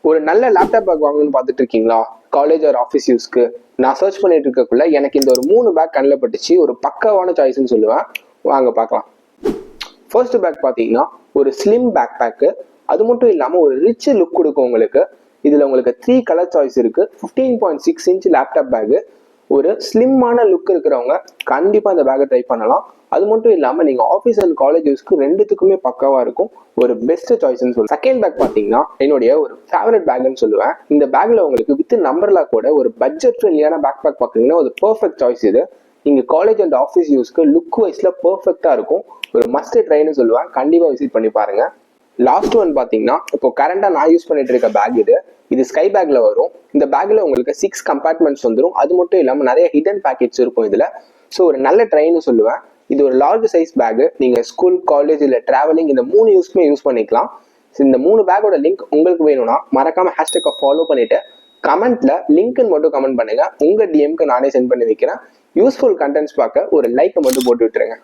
ஒரு நல்ல laptop bag வாங்கணும்னு பார்த்துட்டு இருக்கீங்களா? காலேஜ் ஆர் ஆஃபீஸ் யூஸ்க்கு நான் சர்ச் பண்ணிட்டு இருக்கக்குள்ள எனக்கு இந்த ஒரு 3 பேக் கண்ணில் பட்டுச்சு. ஒரு பக்காவான சாய்ஸ்ன்னு சொல்லுவேன். வாங்க பார்க்கலாம். ஃபர்ஸ்ட் பேக் பார்த்தீங்கன்னா ஒரு ஸ்லிம் பேக் பேக்கு. அது மட்டும் இல்லாமல் ஒரு ரிச் லுக் கொடுக்கும் உங்களுக்கு. இதில் உங்களுக்கு 3 கலர் சாய்ஸ் இருக்கு. 15.6 இன்ச் லேப்டாப் பேக்கு. ஒரு ஸ்லிம்மான லுக் இருக்கிறவங்க கண்டிப்பாக இந்த பேக்கை ட்ரை பண்ணலாம். அது மட்டும் இல்லாமல் நீங்கள் ஆஃபீஸ் அண்ட் காலேஜ் யூஸ்க்கு ரெண்டுத்துக்குமே பக்காவாக இருக்கும். ஒரு பெஸ்ட் சாய்ஸ்ன்னு சொல்லுவேன். செகண்ட் பேக் பார்த்தீங்கன்னா என்னுடைய ஒரு ஃபேவரட் பேக்னு சொல்லுவேன். இந்த பேக்கில் உங்களுக்கு வித் நம்பர்லாம் கூட ஒரு பட்ஜெட் ஃப்ரெண்ட்லியான பேக் பேக் பார்த்தீங்கன்னா ஒரு பர்ஃபெக்ட் சாய்ஸ் இது. நீங்கள் காலேஜ் அண்ட் ஆஃபீஸ் யூஸ்க்கு லுக் வைஸில் பர்ஃபெக்டாக இருக்கும். ஒரு மஸ்ட் ட்ரைன்னு சொல்லுவேன். கண்டிப்பாக விசிட் பண்ணி பாருங்க. லாஸ்ட் ஒன் பார்த்தீங்கன்னா இப்போ கரண்டாக நான் யூஸ் பண்ணிட்டு இருக்க பேக் இது ஸ்கை பேக்ல வரும். இந்த பேக்ல உங்களுக்கு 6 கம்பார்ட்மெண்ட்ஸ் வந்துடும். அது மட்டும் இல்லாமல் நிறைய ஹிடன் பேக்கெட்ஸ் இருக்கும் இதில். ஸோ ஒரு நல்ல ட்ரைன்னு சொல்லுவேன். இது ஒரு லார்ஜ் சைஸ் பேக்கு. நீங்கள் ஸ்கூல், காலேஜ் இல்லை டிராவலிங் இந்த 3 யூஸ்க்குமே யூஸ் பண்ணிக்கலாம். இந்த 3 பேக்கோட லிங்க் உங்களுக்கு வேணும்னா மறக்காம ஹேஷ்டேக்கை ஃபாலோ பண்ணிட்டு கமெண்ட்ல லிங்க்னு மட்டும் கமெண்ட் பண்ணுங்க. உங்க டிஎம்க்கு நானே சென்ட் பண்ணி வைக்கிறேன். யூஸ்ஃபுல் கண்டென்ட்ஸ் பார்க்க ஒரு லைக்கை மட்டும் போட்டு விட்டுருங்க.